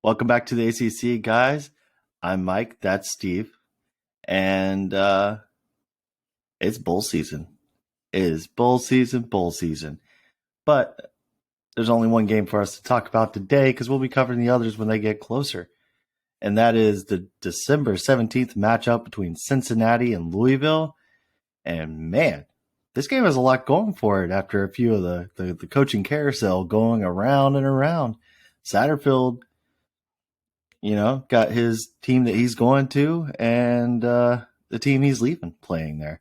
Welcome back to the ACC, guys. I'm Mike. That's Steve. And it's bowl season. It is bowl season. But there's only one game for us to talk about today because we'll be covering the others when they get closer. And that is the December 17th matchup between Cincinnati and Louisville. And man, this game has a lot going for it after a few of the coaching carousel going around and around. Satterfield, got his team that he's going to and the team he's leaving playing there.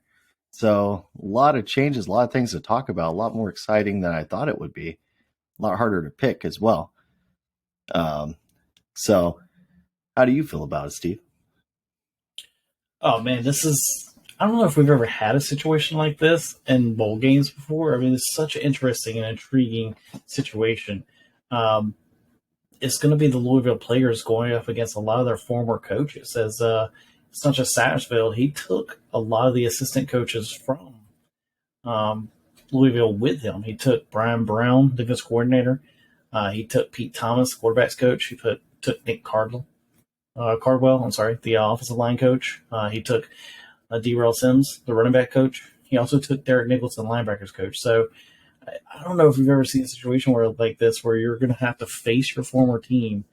So a lot of changes, a lot of things to talk about, a lot more exciting than I thought it would be. A lot harder to pick as well. So how do you feel about it, Steve? Oh, man, I don't know if we've ever had a situation like this in bowl games before. I mean, it's such an interesting and intriguing situation. It's going to be the Louisville players going up against a lot of their former coaches. As it's not just Satterfield, he took a lot of the assistant coaches from Louisville with him. He took Brian Brown, defense coordinator. He took Pete Thomas, quarterbacks coach. He took Nick Cardwell, the offensive line coach. He took D-Rail Sims, the running back coach. He also took Derek Nicholson, linebackers coach. So I don't know if you've ever seen a situation like this where you're going to have to face your former team,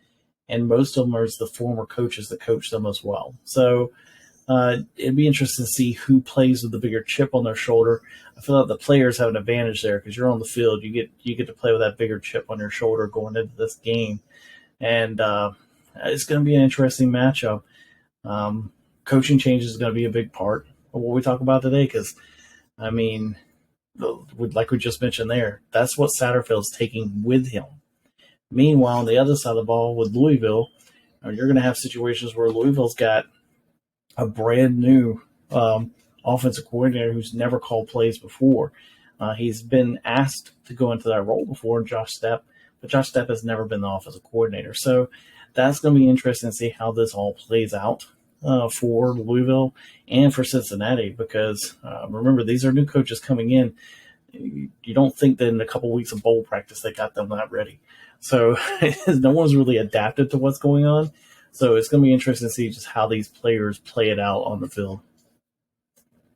and most of them are the former coaches that coach them as well. So it'd be interesting to see who plays with the bigger chip on their shoulder. I feel like the players have an advantage there because you're on the field. You get to play with that bigger chip on your shoulder going into this game, and it's going to be an interesting matchup. Coaching changes is going to be a big part of what we talk about today because, I mean, like we just mentioned there, that's what Satterfield's taking with him. Meanwhile, on the other side of the ball with Louisville, you're going to have situations where Louisville's got a brand new offensive coordinator who's never called plays before. He's been asked to go into that role before, Josh Stepp, but Josh Stepp has never been the offensive coordinator. So that's going to be interesting to see how this all plays out for Louisville and for Cincinnati because remember, these are new coaches coming in. You don't think that in a couple of weeks of bowl practice they got them that ready. So no one's really adapted to what's going on. So it's going to be interesting to see just how these players play it out on the field.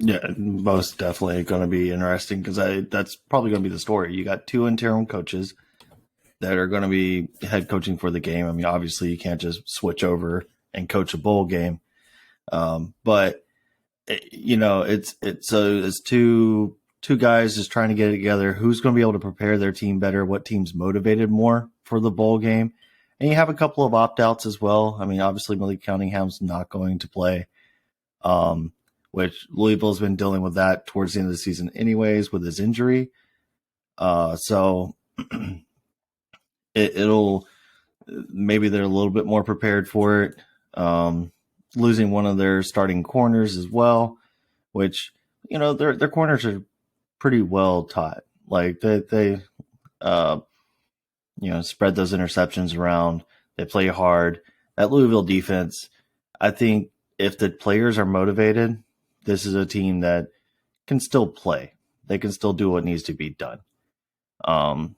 Yeah, most definitely going to be interesting because that's probably going to be the story. You got two interim coaches that are going to be head coaching for the game. I mean, obviously you can't just switch over and coach a bowl game. But it's two guys just trying to get it together. Who's going to be able to prepare their team better? What team's motivated more for the bowl game? And you have a couple of opt-outs as well. I mean, obviously Malik Cunningham's not going to play, which Louisville's been dealing with that towards the end of the season anyways with his injury. So it'll maybe they're a little bit more prepared for it. Losing one of their starting corners as well, which, their corners are pretty well taught. Like they spread those interceptions around. They play hard. That Louisville defense, I think if the players are motivated, this is a team that can still play. They can still do what needs to be done. And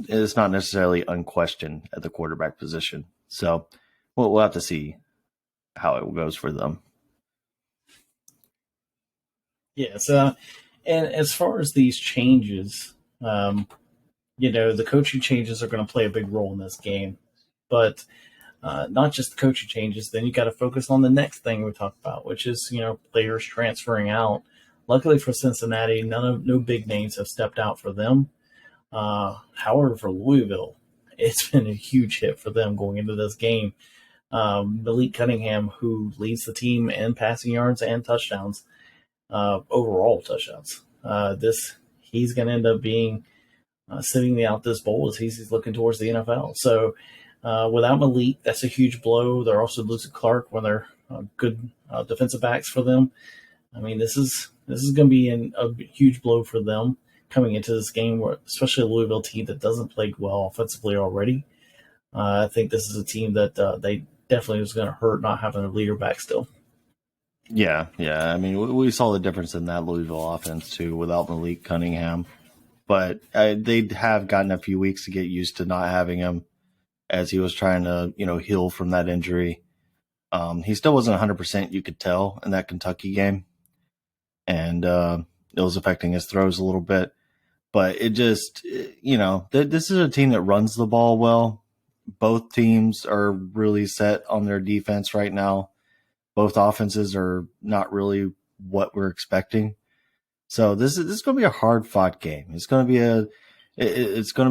it's not necessarily unquestioned at the quarterback position. So we'll have to see how it goes for them. Yes. And as far as these changes, the coaching changes are going to play a big role in this game. But not just the coaching changes, then you got to focus on the next thing we talked about, which is, players transferring out. Luckily for Cincinnati, no big names have stepped out for them. However, for Louisville, it's been a huge hit for them going into this game. Malik Cunningham, who leads the team in passing yards and touchdowns, overall touchdowns. He's going to end up being sitting out this bowl as he's looking towards the NFL. So without Malik, that's a huge blow. They're also losing Clark when they're good defensive backs for them. I mean, this is going to be a huge blow for them coming into this game, especially a Louisville team that doesn't play well offensively already. I think this is a team that they definitely was going to hurt not having a leader back still. Yeah. I mean, we saw the difference in that Louisville offense too without Malik Cunningham. But they have gotten a few weeks to get used to not having him. as he was trying to, heal from that injury. He still wasn't 100%, you could tell, in that Kentucky game. And it was affecting his throws a little bit. But it just, this is a team that runs the ball well. Both teams are really set on their defense right now. Both offenses are not really what we're expecting. So this is going to be a hard fought game. It's going to be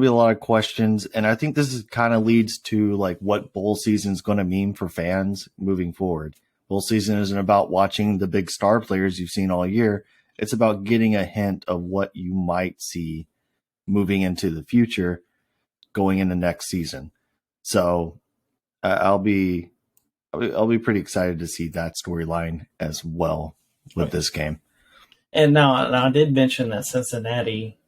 a lot of questions. And I think this is kind of leads to like what bowl season is going to mean for fans moving forward. Bowl season isn't about watching the big star players you've seen all year. It's about getting a hint of what you might see moving into the future, going into next season. So I'll be pretty excited to see that storyline as well with this game. And now I did mention that Cincinnati,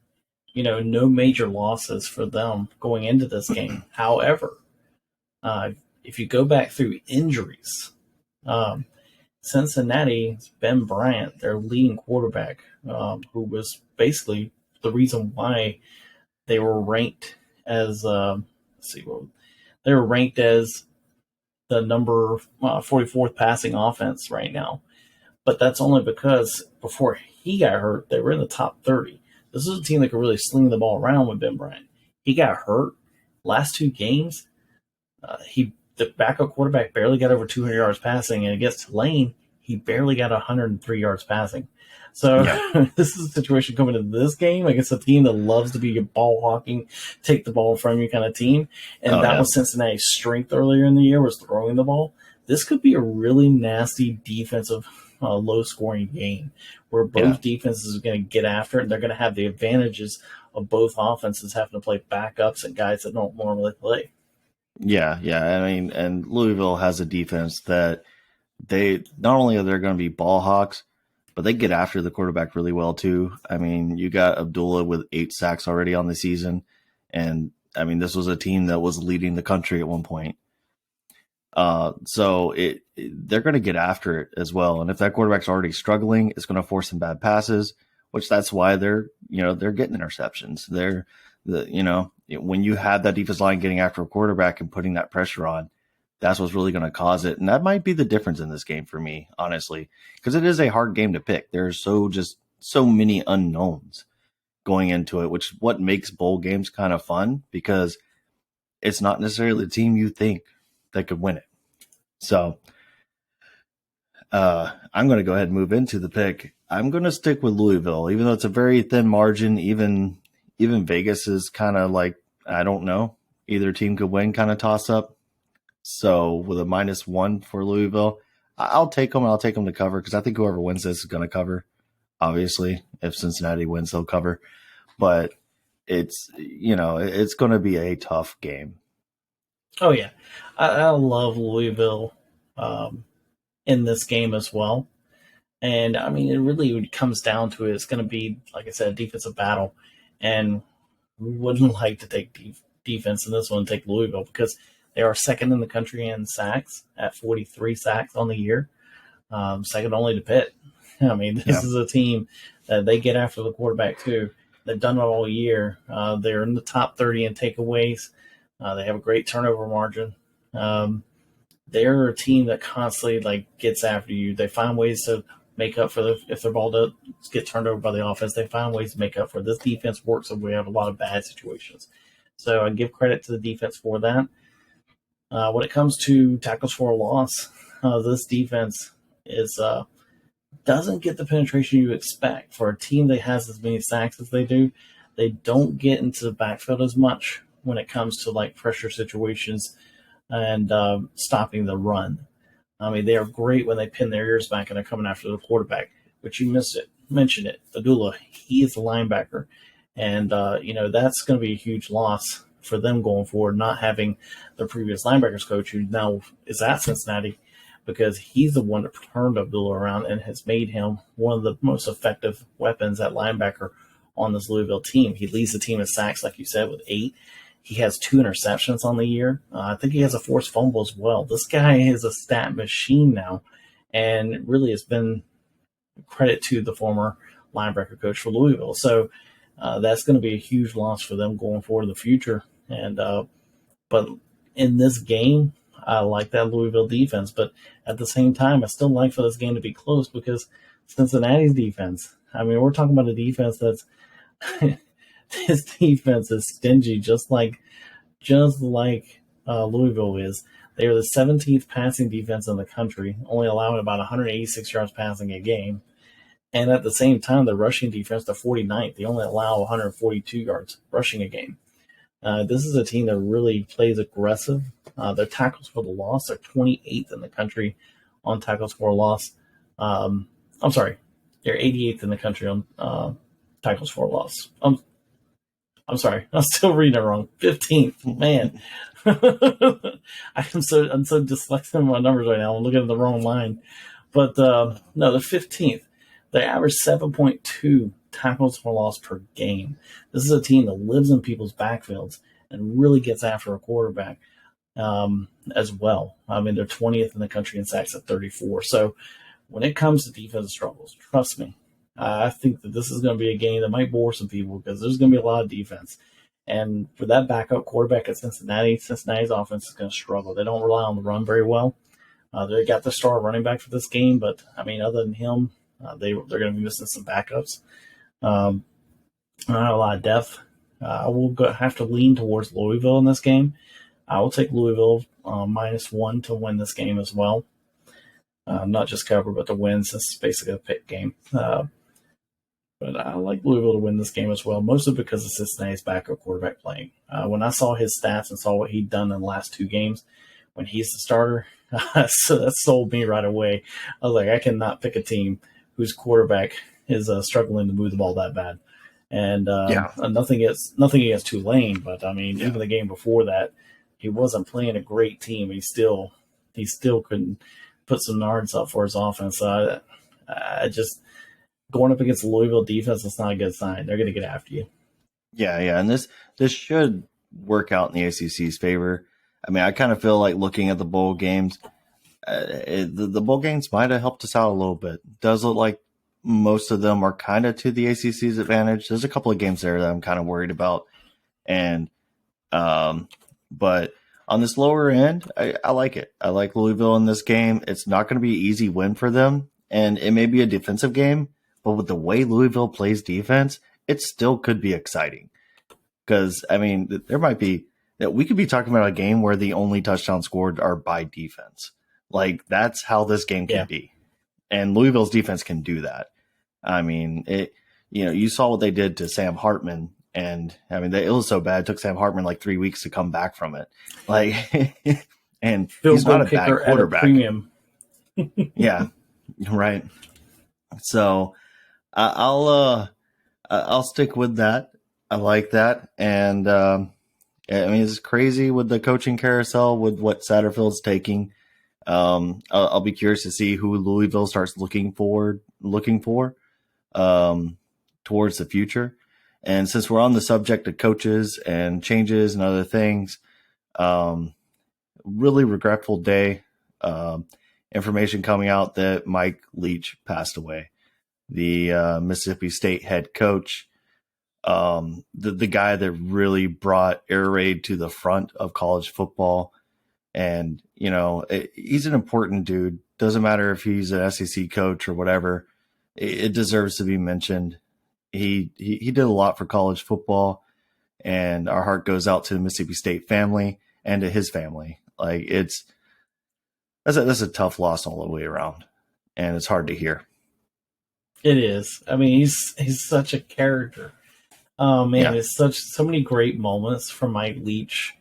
no major losses for them going into this game. However, if you go back through injuries, Cincinnati's Ben Bryant, their leading quarterback, who was basically the reason why they were ranked as they were ranked as the number 44th passing offense right now. But that's only because before he got hurt, they were in the top 30. This is a team that could really sling the ball around with Ben Bryant. He got hurt last 2 games. The backup quarterback barely got over 200 yards passing, and against Tulane, he barely got 103 yards passing. So this is a situation coming into this game against a team that loves to be a ball hawking, take the ball from you kind of team. And that was Cincinnati's strength earlier in the year, was throwing the ball. This could be a really nasty defensive, low-scoring game where both defenses are going to get after it, and they're going to have the advantages of both offenses having to play backups and guys that don't normally play. Yeah. I mean, and Louisville has a defense that they not only are they going to be ball hawks, but they get after the quarterback really well too. I mean, you got Abdullah with 8 sacks already on the season, and I mean, this was a team that was leading the country at one point. So they're going to get after it as well. And if that quarterback's already struggling, it's going to force some bad passes, which that's why they're getting interceptions. When you have that defense line getting after a quarterback and putting that pressure on, that's what's really going to cause it. And that might be the difference in this game for me, honestly, because it is a hard game to pick. There's so many unknowns going into it, which is what makes bowl games kind of fun, because it's not necessarily the team you think that could win it. So I'm going to go ahead and move into the pick. I'm going to stick with Louisville, even though it's a very thin margin. Even Vegas is kind of like, I don't know, either team could win kind of toss up. So with a -1 for Louisville, I'll take them. I'll take them to cover, because I think whoever wins this is going to cover. Obviously, if Cincinnati wins, they'll cover. But it's going to be a tough game. Oh, yeah. I love Louisville in this game as well. And, I mean, it really comes down to it. It's going to be, like I said, a defensive battle. And we wouldn't like to take defense in this one, take Louisville, because they are second in the country in sacks at 43 sacks on the year, second only to Pitt. I mean, this is a team that they get after the quarterback too. They've done it all year. They're in the top 30 in takeaways. They have a great turnover margin. They're a team that constantly gets after you. They find ways to make up for if their ball does get turned over by the offense. They find ways to make up for it. This defense works, and we have a lot of bad situations. So I give credit to the defense for that. When it comes to tackles for a loss, this defense doesn't get the penetration you expect for a team that has as many sacks as they do. They don't get into the backfield as much when it comes to pressure situations and stopping the run. I mean, they are great when they pin their ears back and they're coming after the quarterback. But you mentioned it. Abdullah, he is the linebacker, and that's going to be a huge loss for them going forward, not having the previous linebackers coach who now is at Cincinnati, because he's the one that turned Abdullah around and has made him one of the most effective weapons at linebacker on this Louisville team. He leads the team in sacks, like you said, with 8. He has 2 interceptions on the year. I think he has a forced fumble as well. This guy is a stat machine now, and really has been credit to the former linebacker coach for Louisville. So that's going to be a huge loss for them going forward in the future. And but in this game, I like that Louisville defense, but at the same time, I still like for this game to be close because Cincinnati's defense. I mean, we're talking about a defense that's this defense is stingy, just like Louisville is. They are the 17th passing defense in the country, only allowing about 186 yards passing a game. And at the same time, the rushing defense, the 49th, they only allow 142 yards rushing a game. This is a team that really plays aggressive. Their tackles for the loss are 28th in the country on tackles for a loss. I'm sorry, they're 88th in the country on tackles for a loss. I'm sorry, I'm still reading it wrong. 15th, man. I'm so dyslexic in my numbers right now. I'm looking at the wrong line. But no, they're 15th. They average 7.2 tackles for loss per game. This is a team that lives in people's backfields and really gets after a quarterback as well. I mean, they're 20th in the country in sacks at 34. So when it comes to defensive struggles, trust me, I think that this is going to be a game that might bore some people because there's going to be a lot of defense. And for that backup quarterback at Cincinnati, Cincinnati's offense is going to struggle. They don't rely on the run very well. They got the star running back for this game, but, I mean, other than him, they're going to be missing some backups. Not a lot of depth. I will have to lean towards Louisville in this game. I will take Louisville -1 to win this game as well. Not just cover, but to win since it's basically a pick game. But I like Louisville to win this game as well, mostly because of Cincinnati's backup quarterback playing. When I saw his stats and saw what he'd done in the last two games, when he's the starter, so that sold me right away. I was like, I cannot pick a team whose quarterback is struggling to move the ball that bad. And nothing against Tulane, but I mean, even the game before that, he wasn't playing a great team. He still couldn't put some yards up for his offense. So I just going up against the Louisville defense, it's not a good sign. They're going to get after you. Yeah, and this should work out in the ACC's favor. I mean, I kind of feel like looking at the bowl games, the bowl games might have helped us out a little bit. It does look like most of them are kind of to the ACC's advantage. There's a couple of games there that I'm kind of worried about, and but on this lower end, I like it. I like Louisville in this game. It's not going to be an easy win for them, and it may be a defensive game, but with the way Louisville plays defense, it still could be exciting. Because, I mean, there might be that we could be talking about a game where the only touchdowns scored are by defense. Like, that's how this game can be. And Louisville's defense can do that. I mean, you saw what they did to Sam Hartman. And, I mean, it was so bad. It took Sam Hartman like 3 weeks to come back from it. Like, and he's not a bad quarterback. Yeah, right. So I'll stick with that. I like that. And, I mean, it's crazy with the coaching carousel with what Satterfield's taking. I'll be curious to see who Louisville starts looking for towards the future. And since we're on the subject of coaches and changes and other things, really regretful day. Information coming out that Mike Leach passed away, the Mississippi State head coach. The guy that really brought air raid to the front of college football. And, he's an important dude. Doesn't matter if he's an SEC coach or whatever. It deserves to be mentioned. He did a lot for college football, and our heart goes out to the Mississippi State family and to his family. Like, that's a tough loss all the way around, and it's hard to hear. It is. I mean, he's such a character. Oh man, it's so many great moments from Mike Leach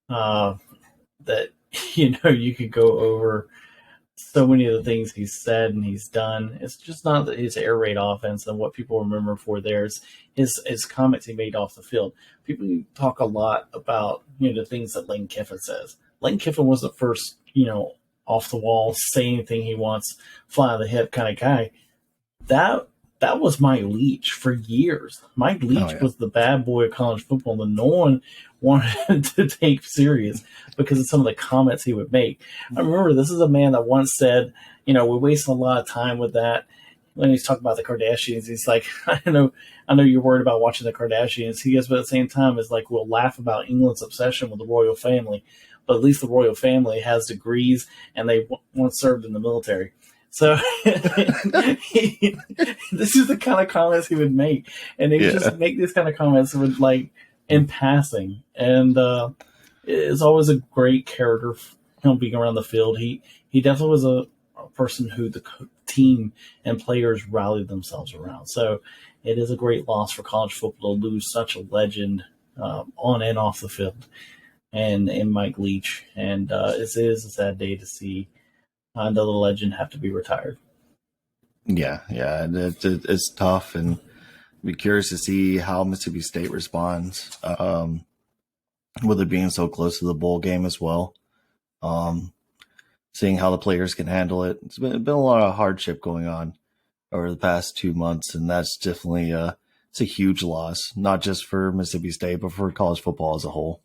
that you could go over so many of the things he's said and he's done. It's just not his air raid offense and what people remember for there is his comments he made off the field. People talk a lot about the things that Lane Kiffin says. Lane Kiffin was the first off the wall, say anything he wants, fly on the hip kind of guy. That was Mike Leach for years. Mike Leach was the bad boy of college football that no one wanted to take serious because of some of the comments he would make. I remember this is a man that once said, we wasted a lot of time with that. when he's talking about the Kardashians, he's like, I know you're worried about watching the Kardashians. He goes, but at the same time, it's like, we'll laugh about England's obsession with the royal family, but at least the royal family has degrees and they once served in the military. So this is the kind of comments he would make, and he would just make these kind of comments with like in passing, and it's always a great character. Him being around the field, he definitely was a person who the team and players rallied themselves around. So it is a great loss for college football to lose such a legend on and off the field, and Mike Leach, and it is a sad day to see another legend have to be retired. Yeah, it's tough, and be curious to see how Mississippi State responds, with it being so close to the bowl game as well. Seeing how the players can handle it. It's been a lot of hardship going on over the past 2 months, and that's definitely it's a huge loss, not just for Mississippi State, but for college football as a whole.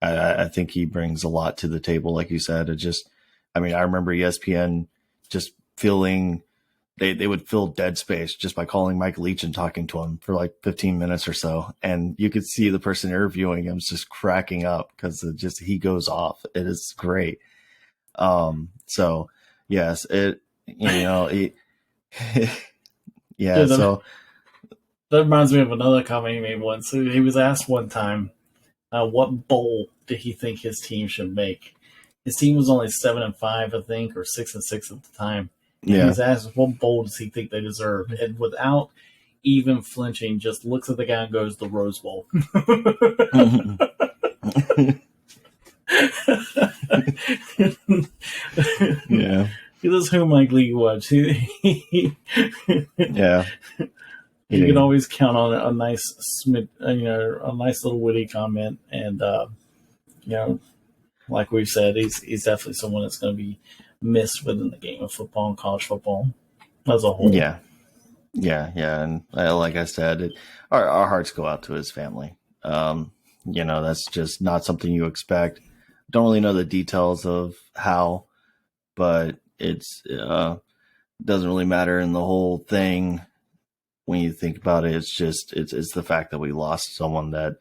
I think he brings a lot to the table, like you said. I remember ESPN just feeling they would fill dead space just by calling Mike Leach and talking to him for like 15 minutes or so. And you could see the person interviewing him just cracking up because he goes off. It is great. So yes, that reminds me of another comment he made once. He was asked one time, what bowl did he think his team should make? His team was only 7-5, I think, or 6-6 at the time. And he was asked, what bowl does he think they deserved? And without even flinching, just looks at the guy and goes, the Rose Bowl. Yeah. That's who Mike Lee was. Yeah. You can always count on a nice little witty comment, and like we've said, he's definitely someone that's going to be missed within the game of football and college football as a whole. Yeah, and like I said, our hearts go out to his family. That's just not something you expect. Don't really know the details of how, but it doesn't really matter in the whole thing. When you think about it, it's the fact that we lost someone that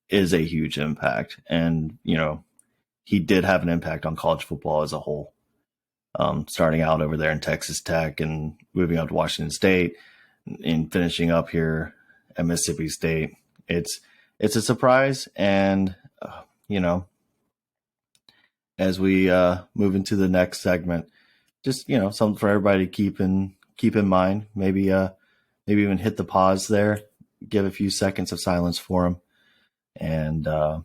is a huge impact, and he did have an impact on college football as a whole. Starting out over there in Texas Tech and moving up to Washington State and finishing up here at Mississippi State. It's a surprise, and as we move into the next segment, just something for everybody to keep in mind. Maybe even hit the pause there, give a few seconds of silence for him, and have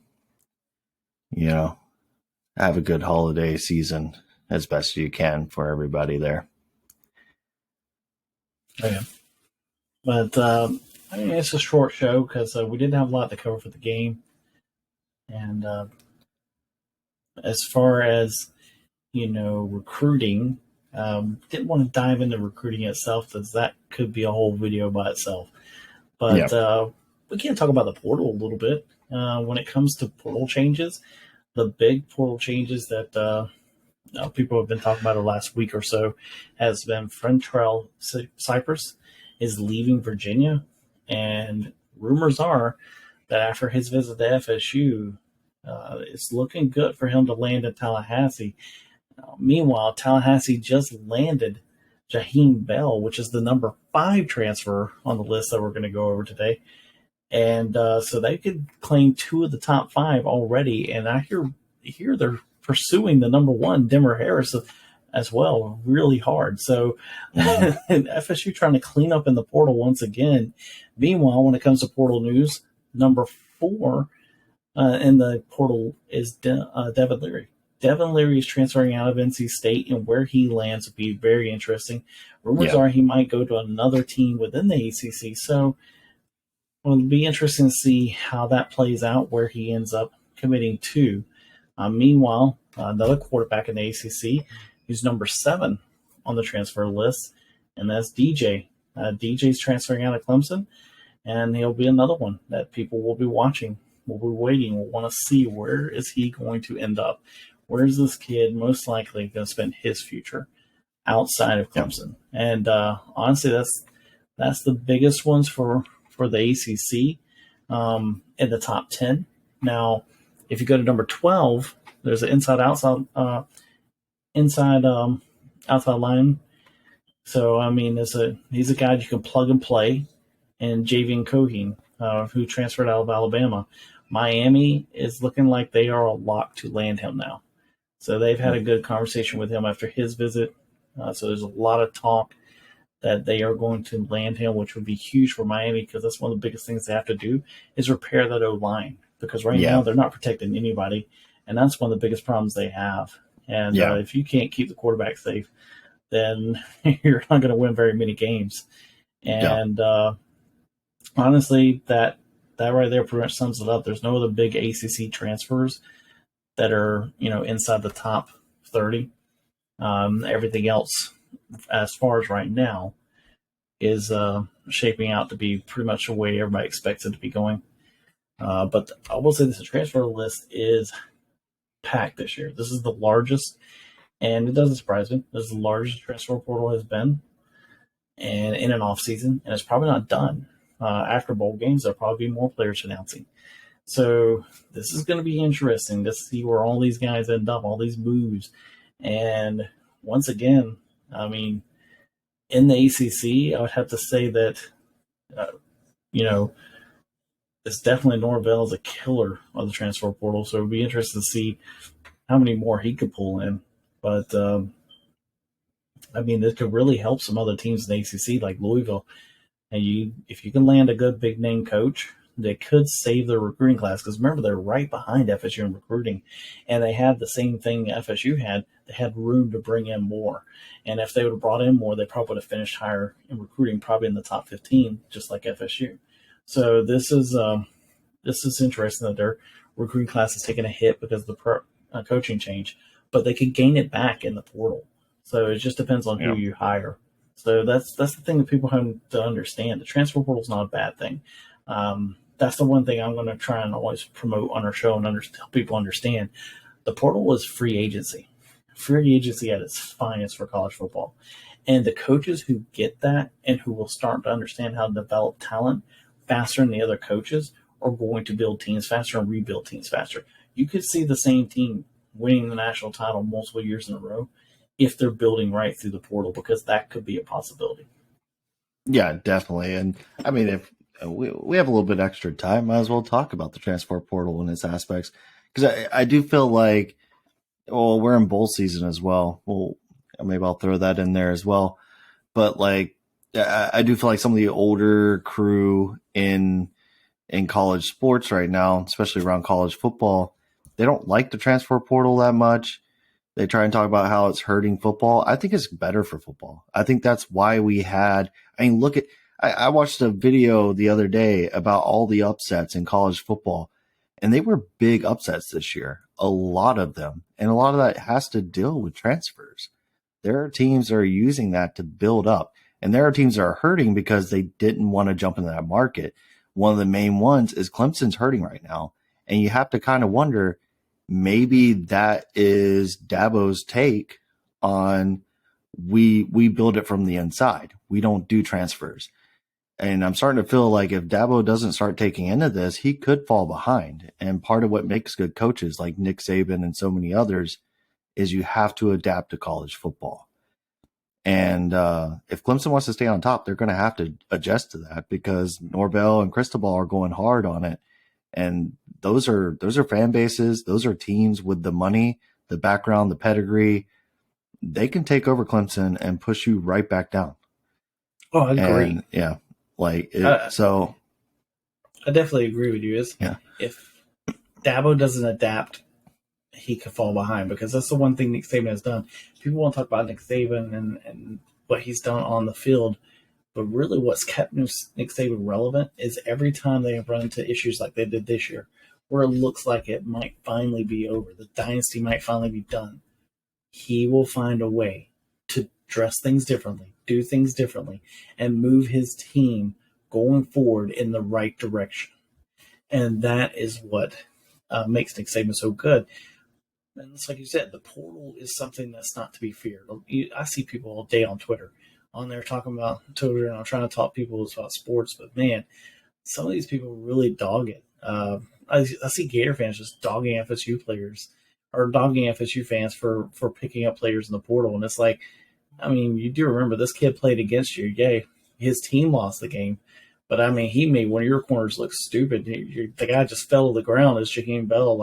a good holiday season as best you can for everybody there. Okay. But it's a short show because we didn't have a lot to cover for the game. And as far as, recruiting, didn't want to dive into recruiting itself because that could be a whole video by itself. But we can talk about the portal a little bit. When it comes to portal changes, the big portal changes that people have been talking about the last week or so has been Frentrell Cypress is leaving Virginia, and rumors are that after his visit to FSU, it's looking good for him to land in Tallahassee. Meanwhile, Tallahassee just landed Jaheim Bell, which is the number 5 transfer on the list that we're going to go over today. And so they could claim 2 of the top 5 already. And I hear they're pursuing the number 1, Demar Harris, as well, really hard. So FSU trying to clean up in the portal once again. Meanwhile, when it comes to portal news, number 4 in the portal is Devin Leary. Devin Leary is transferring out of NC State, and where he lands would be very interesting. Rumors are he might go to another team within the ACC. So it'll be interesting to see how that plays out, where he ends up committing to. Meanwhile, another quarterback in the ACC who's number 7 on the transfer list, and that's DJ. DJ's transferring out of Clemson, and he'll be another one that people will be watching, will be waiting, will want to see where is he going to end up. Where is this kid most likely going to spend his future? outside of Clemson. And honestly, that's the biggest ones for the ACC in the top 10. Now, if you go to number 12, there's an inside outside line. So I mean, he's a guy you can plug and play, and Javian Cohen, who transferred out of Alabama. Miami is looking like they are a lock to land him now. So they've had a good conversation with him after his visit. So there's a lot of talk that they are going to land him, which would be huge for Miami because that's one of the biggest things they have to do is repair that O-line. Because right now they're not protecting anybody, and that's one of the biggest problems they have. And if you can't keep the quarterback safe, then you're not going to win very many games. And honestly, that right there pretty much sums it up. There's no other big ACC transfers that are inside the top 30. Everything else, as far as right now, is shaping out to be pretty much the way everybody expects it to be going. But I will say this: the transfer list is packed this year. This is the largest, and it doesn't surprise me. This is the largest transfer portal has been, and in an off season, and it's probably not done. After bowl games, there'll probably be more players announcing. So this is going to be interesting to see where all these guys end up, all these moves. And once again, I mean, in the ACC, I would have to say that, it's definitely Norvell is a killer on the transfer portal. So it would be interesting to see how many more he could pull in. But, I mean, this could really help some other teams in the ACC like Louisville. And if you can land a good big name coach, they could save their recruiting class. Because remember, they're right behind FSU in recruiting. And they had the same thing FSU had. They had room to bring in more. And if they would have brought in more, they probably would have finished higher in recruiting, probably in the top 15, just like FSU. So this is interesting that their recruiting class is taking a hit because of the coaching change. But they could gain it back in the portal. So it just depends on who you hire. So that's the thing that people have to understand. The transfer portal is not a bad thing. That's the one thing I'm going to try and always promote on our show and help people understand. The portal was free agency at its finest for college football. And the coaches who get that and who will start to understand how to develop talent faster than the other coaches are going to build teams faster and rebuild teams faster. You could see the same team winning the national title multiple years in a row if they're building right through the portal, because that could be a possibility. Yeah, definitely. And I mean, if we have a little bit extra time, might as well talk about the transfer portal and its aspects. Because I do feel like, well, we're in bowl season as well. Well, maybe I'll throw that in there as well. But like, I do feel like some of the older crew in college sports right now, especially around college football, they don't like the transfer portal that much. They try and talk about how it's hurting football. I think it's better for football. I think that's why I watched a video the other day about all the upsets in college football, and they were big upsets this year, a lot of them. And a lot of that has to deal with transfers. There are teams that are using that to build up, and there are teams that are hurting because they didn't want to jump into that market. One of the main ones is Clemson's hurting right now, and you have to kind of wonder, maybe that is Dabo's take on we build it from the inside. We don't do transfers. And I'm starting to feel like if Dabo doesn't start taking into this, he could fall behind. And part of what makes good coaches like Nick Saban and so many others is you have to adapt to college football. And if Clemson wants to stay on top, they're going to have to adjust to that because Norvell and Cristobal are going hard on it. And those are fan bases. Those are teams with the money, the background, the pedigree. They can take over Clemson and push you right back down. Oh, I agree. And, so I definitely agree with you. If Dabo doesn't adapt, he could fall behind because that's the one thing Nick Saban has done. People want to talk about Nick Saban and what he's done on the field. But really what's kept Nick Saban relevant is every time they have run into issues like they did this year, where it looks like it might finally be over, the dynasty might finally be done, he will find a way to dress things differently, do things differently, and move his team going forward in the right direction. And that is what makes Nick Saban so good. And it's like you said, the portal is something that's not to be feared. I see people all day on Twitter, on there talking about Twitter, and I'm trying to talk to people about sports, but man, some of these people really dog it. I see Gator fans just dogging FSU players or dogging FSU fans for picking up players in the portal, and it's like, I mean, you do remember this kid played against you. Yay, his team lost the game, but I mean, he made one of your corners look stupid. The guy just fell to the ground as Shaquem Bell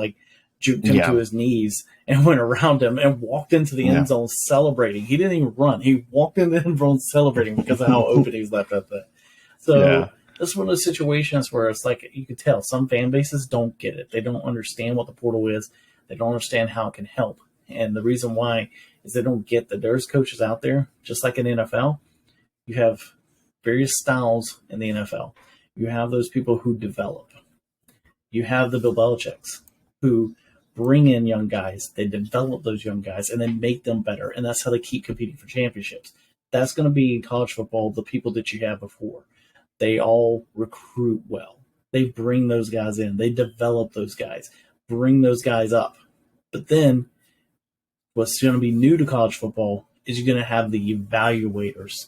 juked him to his knees and went around him and walked into the end zone celebrating. He didn't even run. He walked into the end zone celebrating because of how open he was left up there. So that's one of those situations where it's like you could tell some fan bases don't get it. They don't understand what the portal is. They don't understand how it can help. And the reason why is they don't get that there's coaches out there, just like in the NFL. You have various styles in the NFL. You have those people who develop. You have the Bill Belichick's who bring in young guys, they develop those young guys, and then make them better. And that's how they keep competing for championships. That's going to be in college football, the people that you have before. They all recruit well. They bring those guys in. They develop those guys, bring those guys up. But then what's going to be new to college football is you're going to have the evaluators.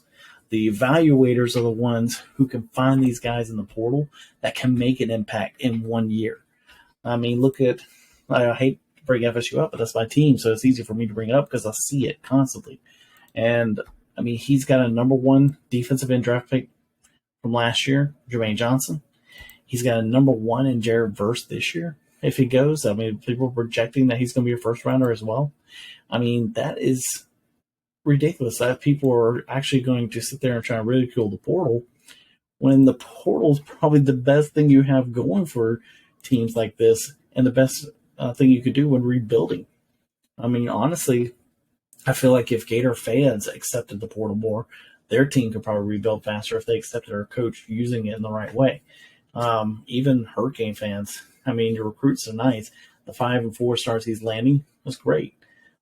The evaluators are the ones who can find these guys in the portal that can make an impact in 1 year. I mean, look at, I hate to bring FSU up, but that's my team, so it's easy for me to bring it up because I see it constantly. And, I mean, he's got a number 1 defensive end draft pick from last year, Jermaine Johnson. He's got a number 1 in Jared Verse this year. If he goes, I mean, people are projecting that he's going to be a first-rounder as well. I mean, that is ridiculous that people are actually going to sit there and try to ridicule the portal when the portal is probably the best thing you have going for teams like this and the best thing you could do when rebuilding. I mean, honestly, I feel like if Gator fans accepted the portal more, their team could probably rebuild faster if they accepted our coach using it in the right way. Even Hurricane fans, I mean, your recruits are nice. The 5 and 4 stars he's landing was great.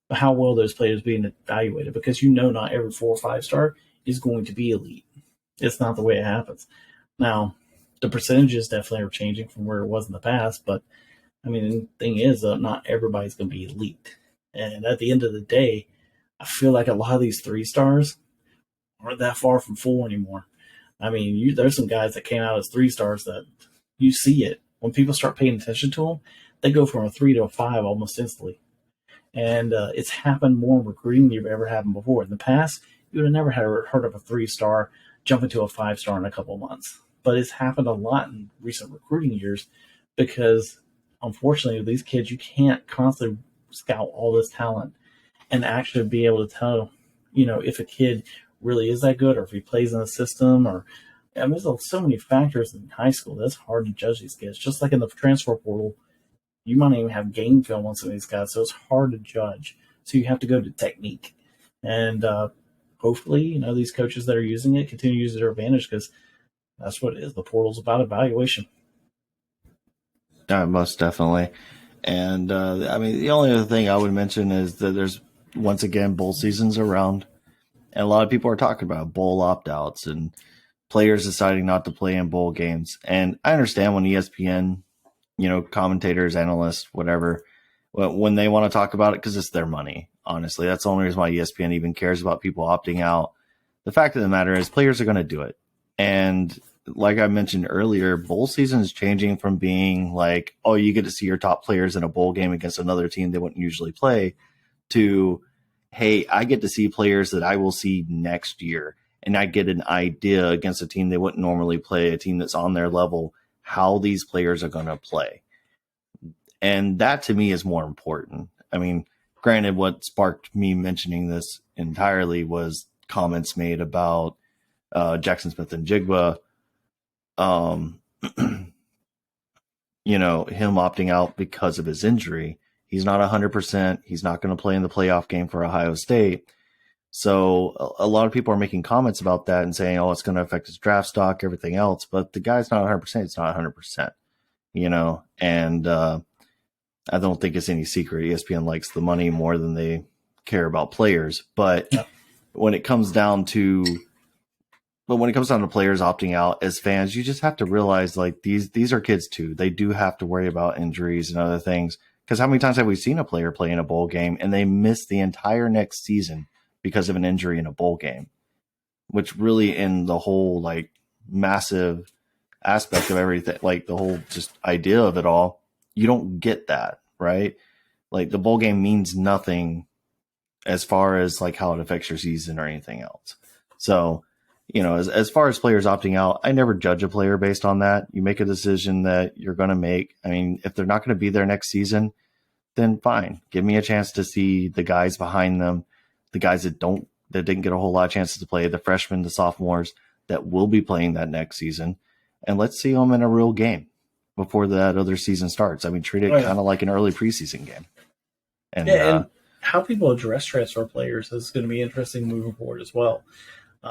But how well those players being evaluated? Because not every 4 or 5 star is going to be elite. It's not the way it happens. Now, the percentages definitely are changing from where it was in the past, but I mean, the thing is, not everybody's going to be elite. And at the end of the day, I feel like a lot of these 3 stars aren't that far from 4 anymore. I mean, there's some guys that came out as 3 stars that you see it. When people start paying attention to them, they go from a 3 to a 5 almost instantly. And it's happened more in recruiting than you've ever happened before. In the past, you would have never heard of a 3-star jump into a 5-star in a couple of months. But it's happened a lot in recent recruiting years because, unfortunately, with these kids, you can't constantly scout all this talent and actually be able to tell, if a kid really is that good or if he plays in the system. I mean, there's so many factors in high school that's hard to judge these kids. Just like in the transfer portal, you might even have game film on some of these guys, so it's hard to judge. So you have to go to technique. And hopefully, these coaches that are using it continue to use it to their advantage because that's what it is. The portal's about evaluation. Most definitely. And, I mean, the only other thing I would mention is that there's, once again, bowl seasons around. And a lot of people are talking about bowl opt-outs and players deciding not to play in bowl games. And I understand when ESPN, commentators, analysts, whatever, when they want to talk about it because it's their money. Honestly, that's the only reason why ESPN even cares about people opting out. The fact of the matter is players are going to do it. And like I mentioned earlier, bowl season is changing from being like, oh, you get to see your top players in a bowl game against another team they wouldn't usually play, to, hey, I get to see players that I will see next year. And I get an idea against a team they wouldn't normally play, a team that's on their level, how these players are going to play. And that to me is more important. I mean, granted, what sparked me mentioning this entirely was comments made about Jackson Smith and Jigba, him opting out because of his injury. He's not 100%. He's not going to play in the playoff game for Ohio State. So a lot of people are making comments about that and saying, oh, it's going to affect his draft stock, everything else. But the guy's not 100%. It's not 100%, and I don't think it's any secret. ESPN likes the money more than they care about players. But when it comes down to players opting out as fans, you just have to realize like these are kids too. They do have to worry about injuries and other things. Because how many times have we seen a player play in a bowl game and they miss the entire next season because of an injury in a bowl game? Which really, in the whole like massive aspect of everything, like the whole just idea of it all, you don't get that, right? Like the bowl game means nothing as far as like how it affects your season or anything else. So, as far as players opting out, I never judge a player based on that. You make a decision that you're going to make. I mean, if they're not going to be there next season, then fine. Give me a chance to see the guys behind them, the guys that didn't get a whole lot of chances to play, the freshmen, the sophomores that will be playing that next season. And let's see them in a real game before that other season starts. I mean, treat it kind of like an early preseason game. And how people address transfer players is going to be interesting moving forward as well.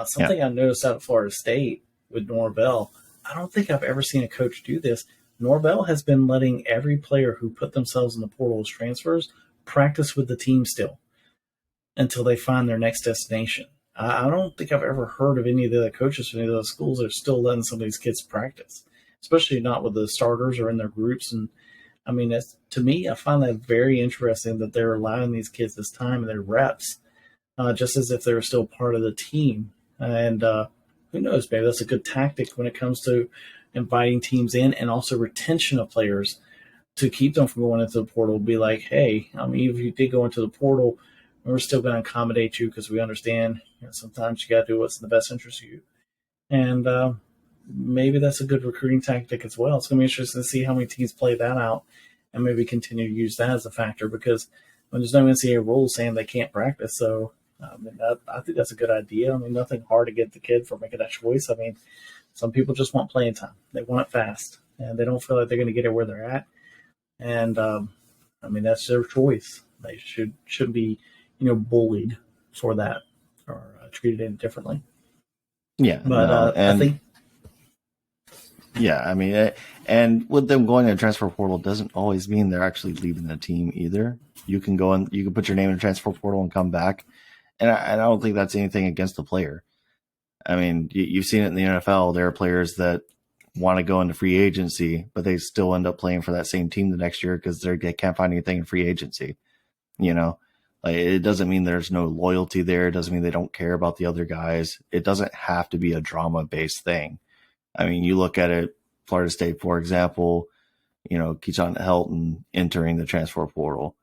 Something I noticed out of Florida State with Norvell, I don't think I've ever seen a coach do this. Norvell has been letting every player who put themselves in the portal as transfers practice with the team still until they find their next destination. I don't think I've ever heard of any of the other coaches from any of those schools that are still letting some of these kids practice, especially not with the starters or in their groups. And I mean, to me, I find that very interesting that they're allowing these kids this time and their reps, just as if they were still part of the team. And who knows, maybe that's a good tactic when it comes to inviting teams in and also retention of players to keep them from going into the portal. Be like, hey, I mean, if you did go into the portal, we're still going to accommodate you because we understand sometimes you got to do what's in the best interest of you. And maybe that's a good recruiting tactic as well. It's going to be interesting to see how many teams play that out and maybe continue to use that as a factor because when there's no NCAA rules saying they can't practice. So I think that's a good idea. I mean, nothing hard to get the kid for making that choice. I mean, some people just want playing time. They want it fast, and they don't feel like they're going to get it where they're at. And, I mean, that's their choice. They shouldn't be, bullied for that or treated any differently. Yeah. But I think. Yeah, I mean, and with them going to transfer portal doesn't always mean they're actually leaving the team either. You can go and you can put your name in the transfer portal and come back. And I don't think that's anything against the player. I mean, you've seen it in the NFL. There are players that want to go into free agency, but they still end up playing for that same team the next year because they can't find anything in free agency. Like it doesn't mean there's no loyalty there. It doesn't mean they don't care about the other guys. It doesn't have to be a drama-based thing. I mean, you look at it, Florida State, for example, Keyshawn Helton entering the transfer portal.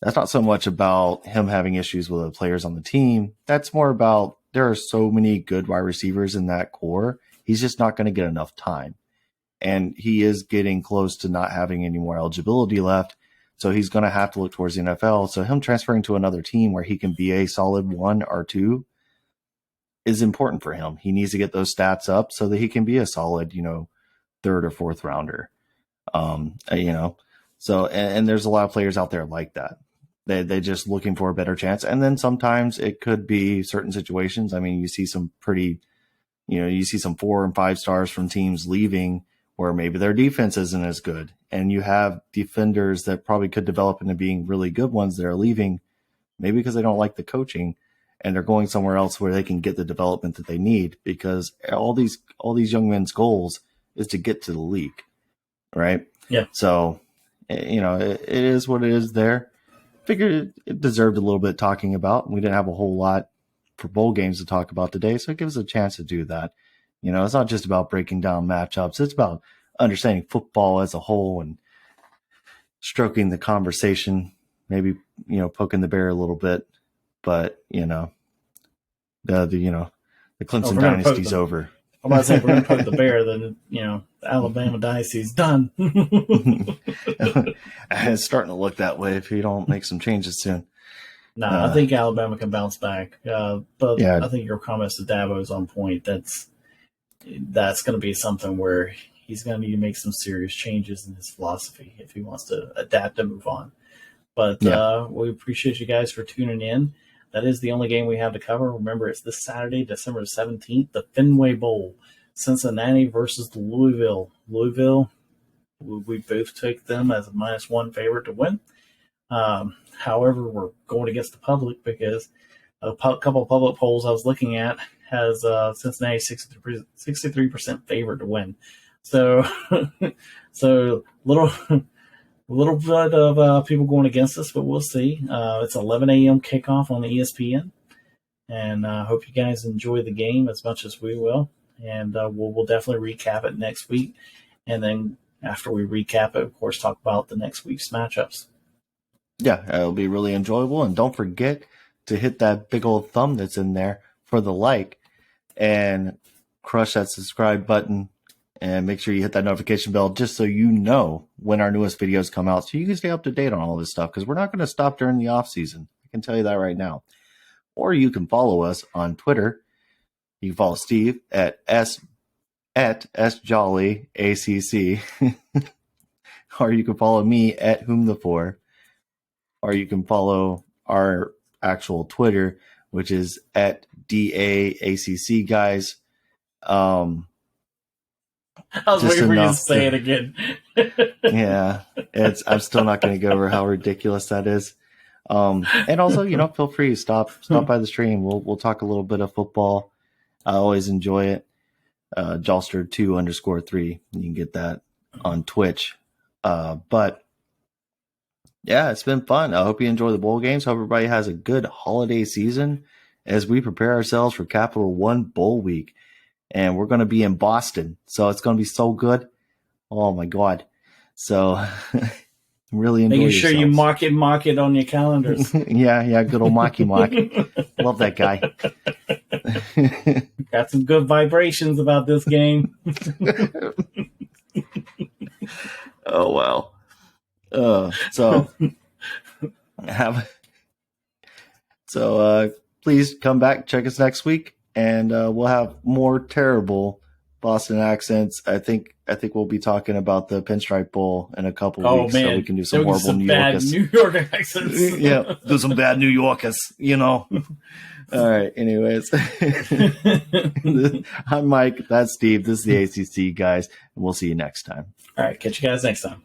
That's not so much about him having issues with the players on the team. That's more about there are so many good wide receivers in that core. He's just not going to get enough time. And he is getting close to not having any more eligibility left. So he's going to have to look towards the NFL. So him transferring to another team where he can be a solid 1 or 2 is important for him. He needs to get those stats up so that he can be a solid, 3rd or 4th rounder. So, and there's a lot of players out there like that. They're just looking for a better chance. And then sometimes it could be certain situations. I mean, you see some pretty, you see some 4 and 5 stars from teams leaving where maybe their defense isn't as good. And you have defenders that probably could develop into being really good ones that are leaving, maybe because they don't like the coaching and they're going somewhere else where they can get the development that they need, because all these young men's goals is to get to the league. Right. Yeah. So, it is what it is there. Figured it deserved a little bit talking about. We didn't have a whole lot for bowl games to talk about today, so it gives us a chance to do that. It's not just about breaking down matchups. It's about understanding football as a whole and stroking the conversation, maybe, poking the bear a little bit. But, the Clemson dynasty's over. I'm about to say, if we're going to poke the bear, then, the Alabama dynasty's done. It's starting to look that way if you don't make some changes soon. I think Alabama can bounce back. But yeah. I think your comments to Dabo is on point. That's going to be something where he's going to need to make some serious changes in his philosophy if he wants to adapt and move on. But we appreciate you guys for tuning in. That is the only game we have to cover. Remember, it's this Saturday, December 17th, the Fenway Bowl, Cincinnati versus Louisville. Louisville, we both took them as a -1 favorite to win. However, we're going against the public because a couple of public polls I was looking at has Cincinnati 63% favorite to win. So little A little bit of people going against us, but we'll see. It's 11 a.m. kickoff on the ESPN, and I hope you guys enjoy the game as much as we will. And we'll definitely recap it next week, and then after we recap it, of course, talk about the next week's matchups. Yeah, it'll be really enjoyable, and don't forget to hit that big old thumb that's in there for the like, and crush that subscribe button. And make sure you hit that notification bell just so you know when our newest videos come out, so you can stay up to date on all this stuff, because we're not going to stop during the off season. I can tell you that right now. Or you can follow us on Twitter. You can follow Steve at sjollyacc, or you can follow me at whomthefor, or you can follow our actual Twitter, which is at DAACC guys. I was waiting for you to say it again. Yeah, I'm still not going to go over how ridiculous that is. And also, feel free to stop by the stream. We'll talk a little bit of football. I always enjoy it. Jalster2_3. You can get that on Twitch. But yeah, it's been fun. I hope you enjoy the bowl games. Hope everybody has a good holiday season as we prepare ourselves for Capital One Bowl Week. And we're going to be in Boston, so it's going to be so good. Oh, my God. So really enjoy Making sure yourselves. you mark it on your calendars. Yeah, good old Mocky Mock. Love that guy. Got some good vibrations about this game. Oh, wow. Please come back, check us next week. And we'll have more terrible Boston accents. I think we'll be talking about the Pinstripe Bowl in a couple weeks, man. So we can do some horrible New Yorkers. New York accents. Yeah, do some bad New Yorkers, All right, anyways. I'm Mike. That's Steve. This is the ACC guys, and we'll see you next time. All right, catch you guys next time.